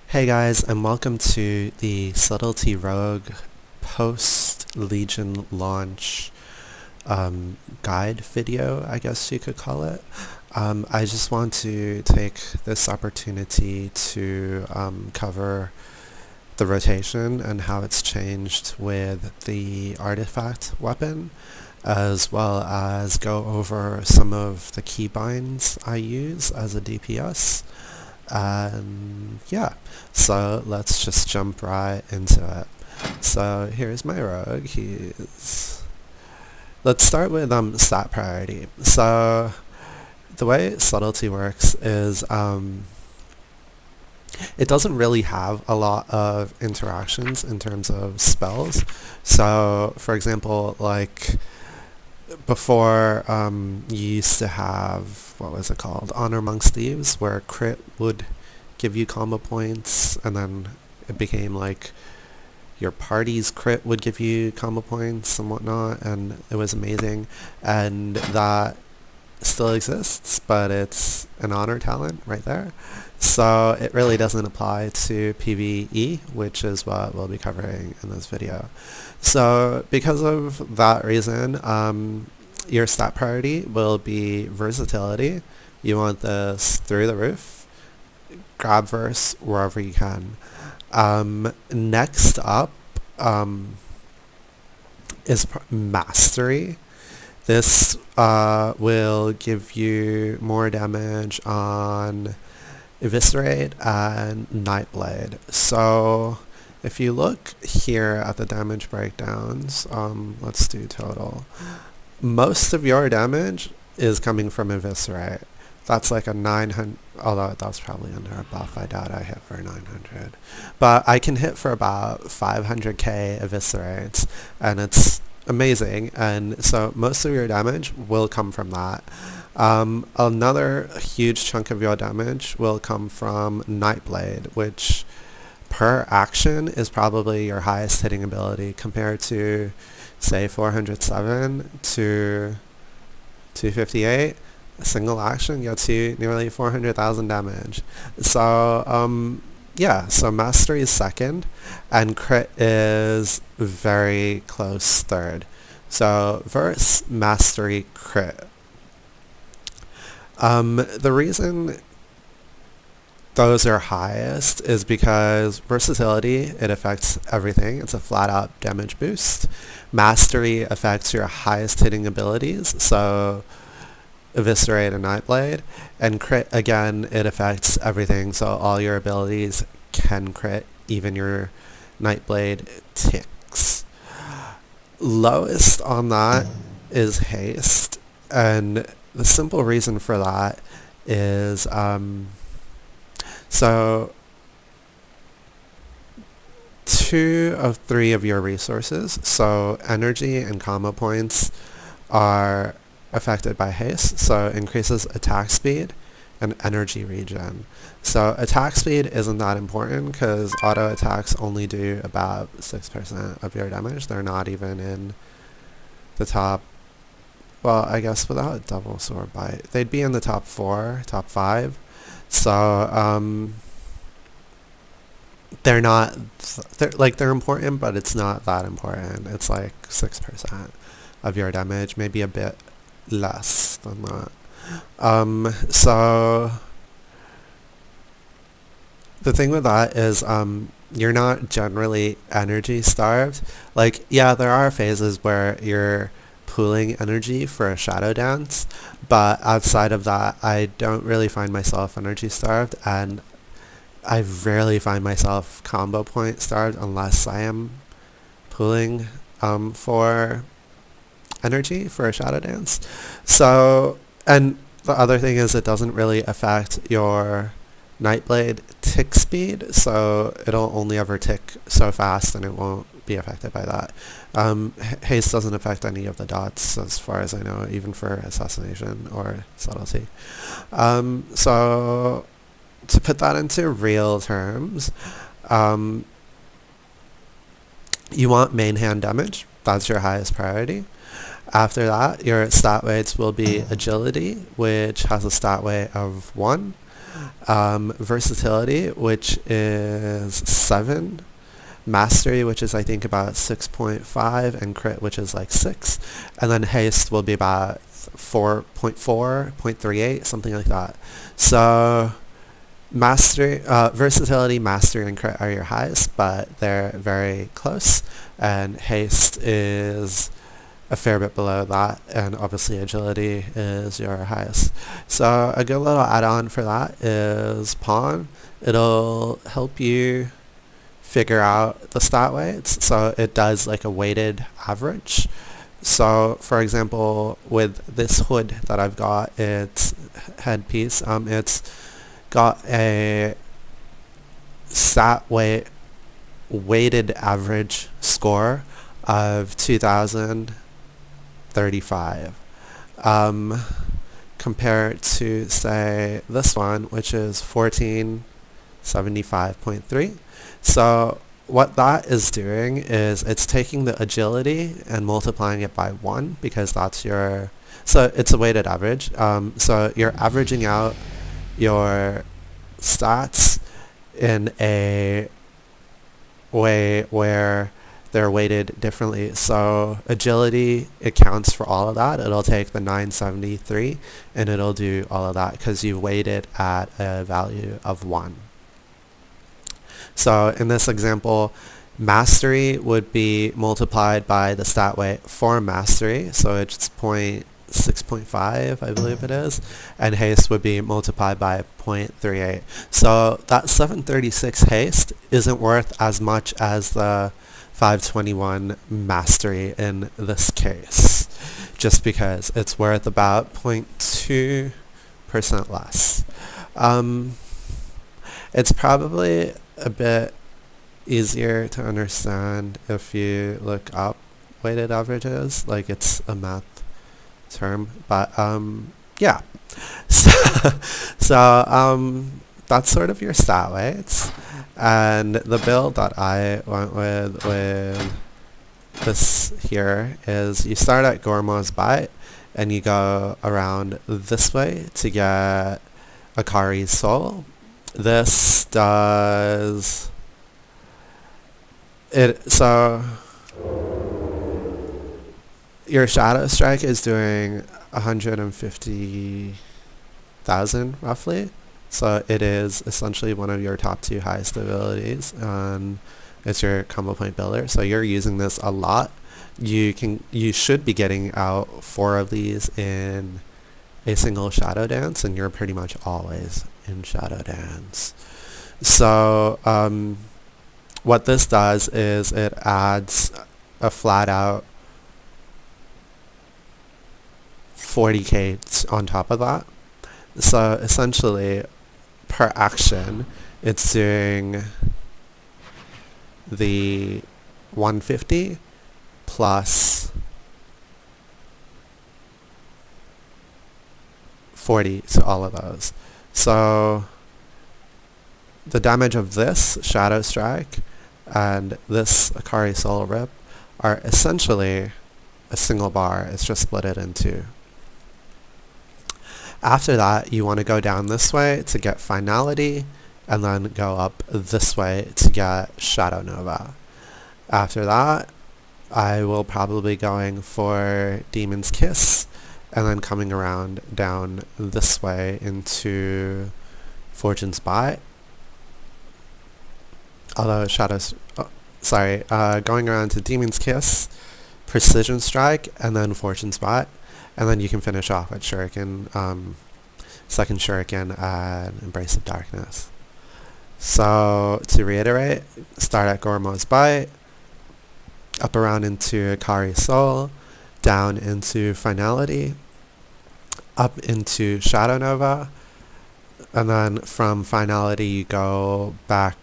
Hey guys, and welcome to the Subtley Rogue post-Legion launch guide video, I guess you could call it. I just want to take this opportunity to cover the rotation and how it's changed with the artifact weapon, as well as go over some of the keybinds I use as a DPS. And yeah, so let's just jump right into it. So here's my rogue. Let's start with stat priority. So the way subtlety works is it doesn't really have a lot of interactions in terms of spells. So for example, like before, you used to have, what was it called, Honor Amongst Thieves, where crit would give you combo points, and then it became like your party's crit would give you combo points and whatnot, and it was amazing. And that still exists, but it's an honor talent right there. So it really doesn't apply to PvE, which is what we'll be covering in this video. So because of that reason, your stat priority will be versatility. You want this through the roof. Grab verse wherever you can. Next up is mastery. This will give you more damage on Eviscerate and Nightblad. So if you look here at the damage breakdowns, let's do total. Most of your damage is coming from Eviscerate. That's like a 900, although that's probably under a buff. I doubt I hit for 900. But I can hit for about 500k Eviscerates, and it's amazing. And so most of your damage will come from that. Another huge chunk of your damage will come from Nightblade, which per action is probably your highest hitting ability compared to, say, 407 to 258. A single action gets you nearly 400,000 damage. So yeah, so mastery is second, and crit is very close third. So verse, mastery, crit. The reason those are highest is because versatility, it affects everything. It's a flat out damage boost. Mastery affects your highest hitting abilities, so Eviscerate and Nightblade. And crit, again, it affects everything, so all your abilities can crit, even your Nightblade ticks. Lowest on that is haste, and the simple reason for that is so 2 of 3 of your resources, so energy and combo points, are affected by haste, so it increases attack speed and energy regen. So attack speed isn't that important because auto attacks only do about 6% of your damage. They're not even in the top, well, I guess without double sword bite, they'd be in the top 4, top 5. So they're not, they're important, but it's not that important. It's like 6% of your damage, maybe a bit less than that. So the thing with that is you're not generally energy starved. Like, yeah, there are phases where you're pooling energy for a shadow dance, but outside of that, I don't really find myself energy starved, and I rarely find myself combo point starved unless I am pooling for energy for a shadow dance. So, and the other thing is it doesn't really affect your Nightblade tick speed, so it'll only ever tick so fast and it won't be affected by that. Haste doesn't affect any of the dots as far as I know, even for assassination or subtlety. So to put that into real terms, you want main hand damage. That's your highest priority. After that, your stat weights will be agility, which has a stat weight of 1. Versatility, which is 7. Mastery, which is I think about 6.5, and crit, which is like 6. And then haste will be about 4.4, 0.38, something like that. So mastery, versatility, mastery, and crit are your highest, but they're very close. And haste is a fair bit below that, and obviously agility is your highest. So a good little add-on for that is Pawn. It'll help you figure out the stat weights. So it does like a weighted average. So for example, with this hood that I've got, it's headpiece, it's got a stat weighted average score of 2035. Compared to say this one, which is 1475.3. So what that is doing is it's taking the agility and multiplying it by 1, because that's your, so it's a weighted average. So you're averaging out your stats in a way where they're weighted differently. So agility, it counts for all of that. It'll take the 973 and it'll do all of that because you weighted at a value of 1. So in this example, mastery would be multiplied by the stat weight for mastery, so it's 6.5, I believe it is, and haste would be multiplied by 0.38. So that 736 haste isn't worth as much as the 521 mastery in this case, just because it's worth about 0.2% less. It's probably a bit easier to understand if you look up weighted averages, like it's a math term, but yeah. So that's sort of your stat weights, and the build that I went with this here is you start at Gormo's Bite and you go around this way to get Akari's Soul. This does it, so your Shadow Strike is doing 150,000 roughly, so it is essentially one of your top 2 highest abilities, and it's your combo point builder, so you're using this a lot. You should be getting out 4 of these in a single Shadow Dance, and you're pretty much always in Shadow Dance. So what this does is it adds a flat out 40k on top of that. So essentially per action it's doing the 150 plus 40 to all of those. So the damage of this Shadow Strike and this Akari Soul Rip are essentially a single bar. It's just split it in 2. After that, you want to go down this way to get Finality, and then go up this way to get Shadow Nova. After that, I will probably be going for Demon's Kiss, and then coming around down this way into Fortune's Bite. Although going around to Demon's Kiss, Precision Strike, and then Fortune's Bite, and then you can finish off with Shuriken, second Shuriken, and Embrace of Darkness. So to reiterate, start at Gormo's Bite, up around into Akari Soul, down into Finality, up into Shadow Nova, and then from Finality you go back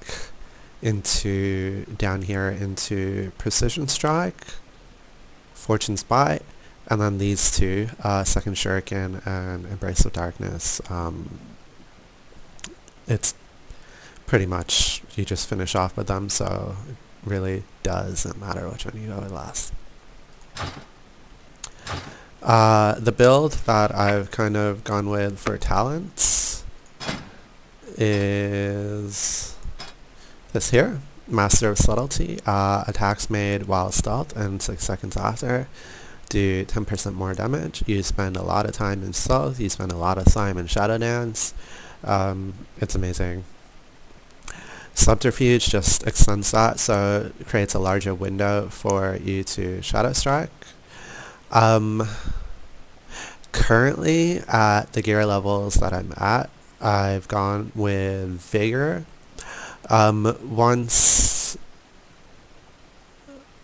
into down here into Precision Strike, Fortune's Bite, and then these 2, second Shuriken and Embrace of Darkness. It's pretty much you just finish off with them, so it really doesn't matter which one you go with last. The build that I've kind of gone with for talents is this here, Master of Subtlety. Attacks made while stealth and 6 seconds after do 10% more damage. You spend a lot of time in stealth, you spend a lot of time in Shadow Dance. It's amazing. Subterfuge just extends that, so it creates a larger window for you to Shadow Strike. Currently, at the gear levels that I'm at, I've gone with Vigor. Once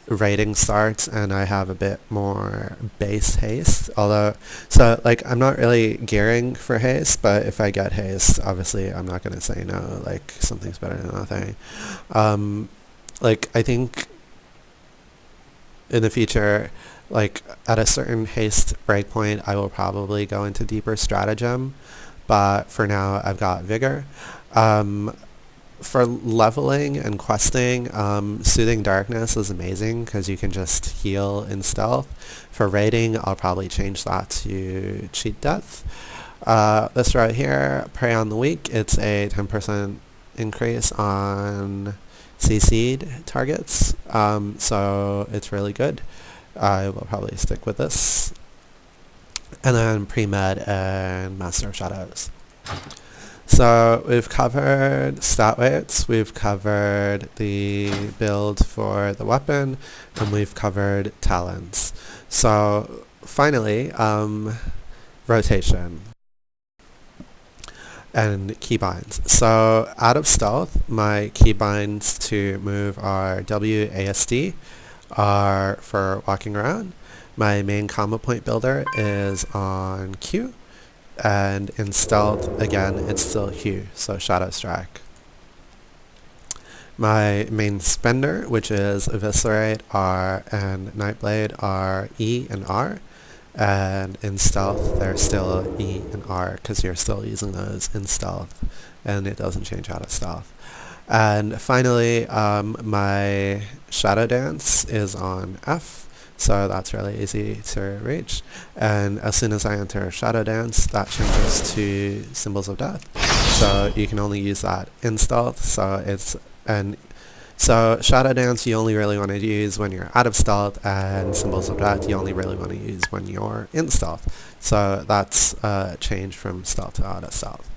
raiding starts and I have a bit more base haste, although, so like I'm not really gearing for haste, but if I get haste, obviously I'm not going to say no, like something's better than nothing. Like I think in the future, like at a certain haste breakpoint, I will probably go into deeper stratagem, but for now I've got Vigor. For leveling and questing, Soothing Darkness is amazing because you can just heal in stealth. For raiding, I'll probably change that to Cheat Death. This right here, Prey on the Weak, it's a 10% increase on CC'd targets, so it's really good. I will probably stick with this. And then Pre-Med and Master of Shadows. So we've covered stat weights, we've covered the build for the weapon, and we've covered talents. So finally, rotation and keybinds. So out of stealth, my keybinds to move are WASD, are for walking around. My main combo point builder is on Q. And in stealth, again, it's still Q, so Shadow Strike. My main spender, which is Eviscerate, R, and Nightblade, are E and R. And in stealth, they're still E and R, because you're still using those in stealth, and it doesn't change out of stealth. And finally, my Shadow Dance is on F. So that's really easy to reach. And as soon as I enter Shadow Dance, that changes to Symbols of Death. So you can only use that in stealth. So Shadow Dance you only really want to use when you're out of stealth, and Symbols of Death you only really want to use when you're in stealth. So that's a change from stealth to out of stealth.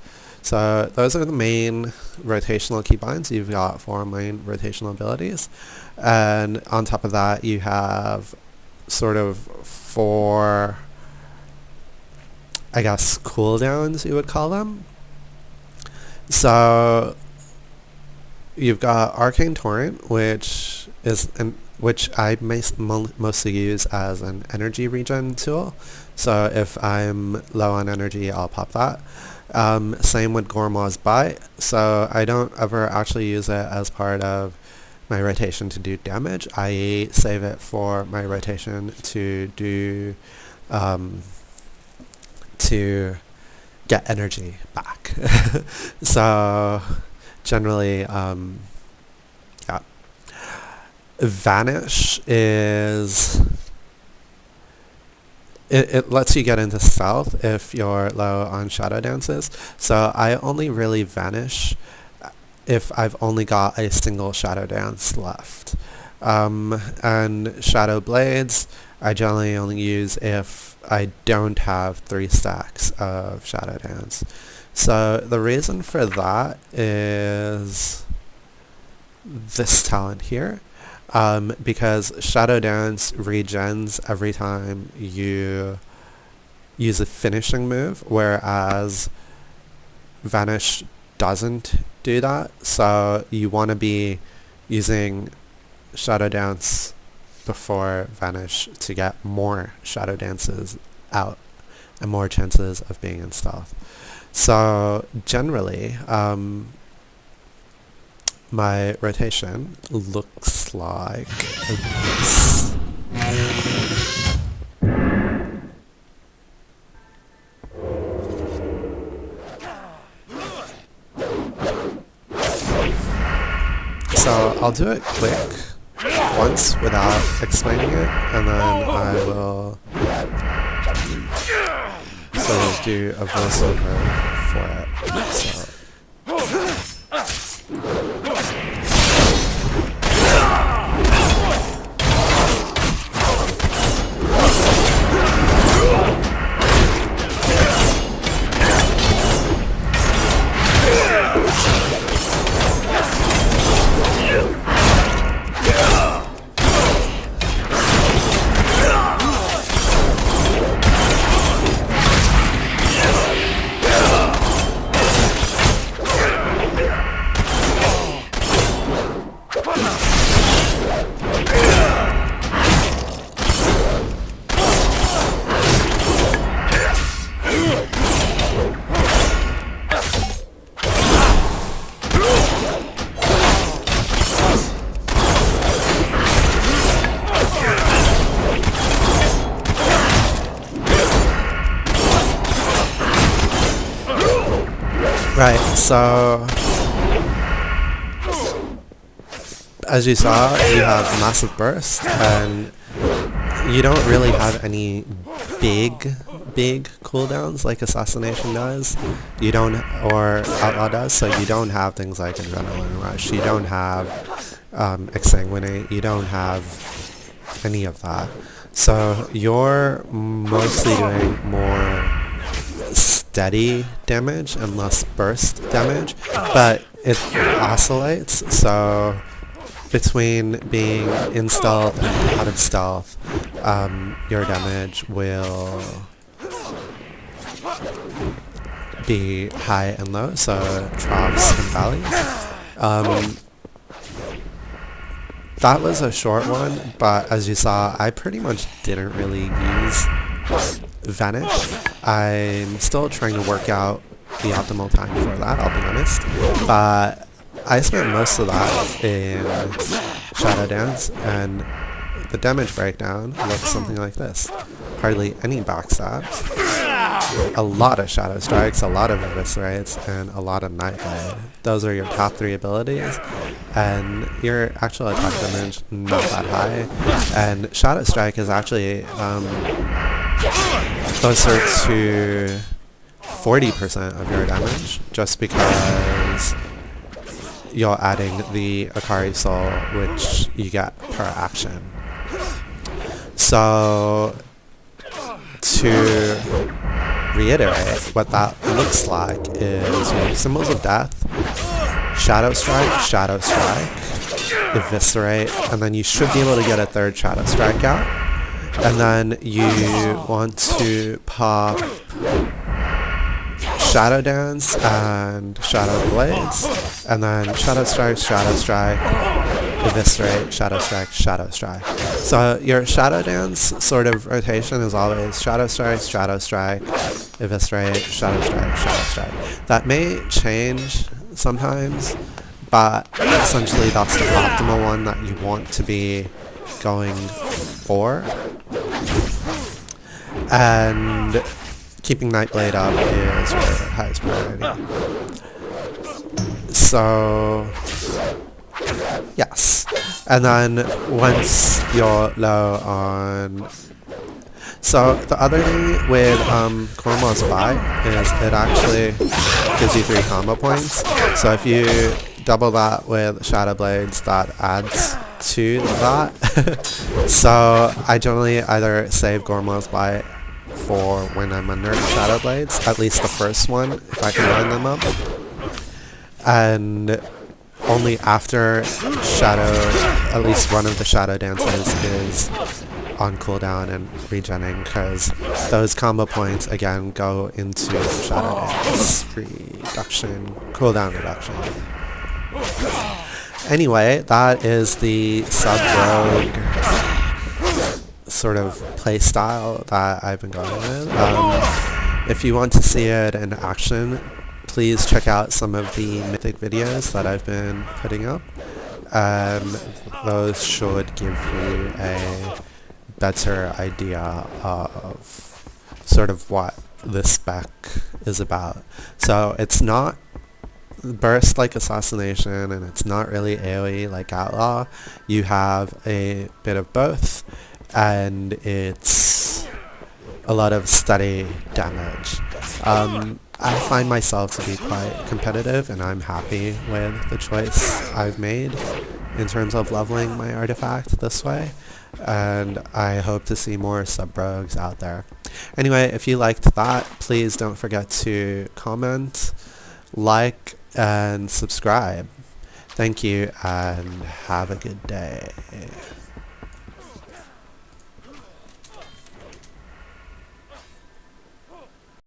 So those are the main rotational keybinds. You've got 4 main rotational abilities. And on top of that, you have sort of 4, I guess, cooldowns, you would call them. So you've got Arcane Torrent, which I mostly use as an energy regen tool. So if I'm low on energy, I'll pop that. Same with Gormaw's Bite. So I don't ever actually use it as part of my rotation to do damage. I save it for my rotation to do to get energy back. So generally, yeah. Vanish is it lets you get into stealth if you're low on Shadow Dances. So I only really Vanish if I've only got a single Shadow Dance left. And Shadow Blades, I generally only use if I don't have 3 stacks of Shadow Dance. So the reason for that is this talent here, because Shadow Dance regens every time you use a finishing move, whereas Vanish doesn't do that. So you want to be using Shadow Dance before Vanish to get more Shadow Dances out and more chances of being in stealth. So generally, my rotation looks like this. So I'll do it quick once without explaining it, and then I will sort of do a voiceover for it. So So, as you saw, you have massive burst, and you don't really have any big cooldowns like Assassination does. You don't, or Outlaw does, so you don't have things like Adrenaline Rush. You don't have Exsanguinate. You don't have any of that. So you're mostly doing more steady damage and less burst damage, but it oscillates, so between being in stealth and out of stealth, your damage will be high and low, so troughs and valleys. That was a short one, but as you saw, I pretty much didn't really use Vanish. I'm still trying to work out the optimal time for that, I'll be honest. But I spent most of that in Shadow Dance, and the damage breakdown looks something like this. Hardly any backstabs, a lot of Shadowstrikes, a lot of Eviscerates, and a lot of Nightblade. Those are your top 3 abilities, and your actual attack damage not that high. And Shadowstrike is actually closer to 40% of your damage, just because you're adding the Akari Soul, which you get per action. So, to reiterate, what that looks like is your Symbols of Death, Shadowstrike, Eviscerate, and then you should be able to get a 3rd Shadowstrike out. And then you want to pop Shadow Dance and Shadow Blades, and then Shadowstrike, Eviscerate, Shadowstrike. So your Shadow Dance sort of rotation is always Shadowstrike, Eviscerate, Shadowstrike. That may change sometimes, but essentially that's the optimal one that you want to be going for. And keeping Nightblade up is your highest priority. So, yes. And then once you're low on... So the other thing with Cornwall's Spy is it actually gives you 3 combo points. So if you double that with Shadow Blades, that adds to that. So I generally either save Gormal's Spy for when I'm under Shadow Blades, at least the first one, if I can line them up. And only after at least one of the Shadow Dances is on cooldown and regenning, because those combo points again go into Shadow Dance cooldown reduction. Anyway, that is the Subtley Rogue sort of playstyle that I've been going with. If you want to see it in action, please check out some of the Mythic videos that I've been putting up. Those should give you a better idea of sort of what this spec is about. So it's not burst like Assassination, and it's not really AoE like Outlaw. You have a bit of both, and it's a lot of steady damage. I find myself to be quite competitive, and I'm happy with the choice I've made in terms of leveling my artifact this way, and I hope to see more sub-rogues out there. Anyway, if you liked that, please don't forget to comment, like, and subscribe. Thank you, and have a good day.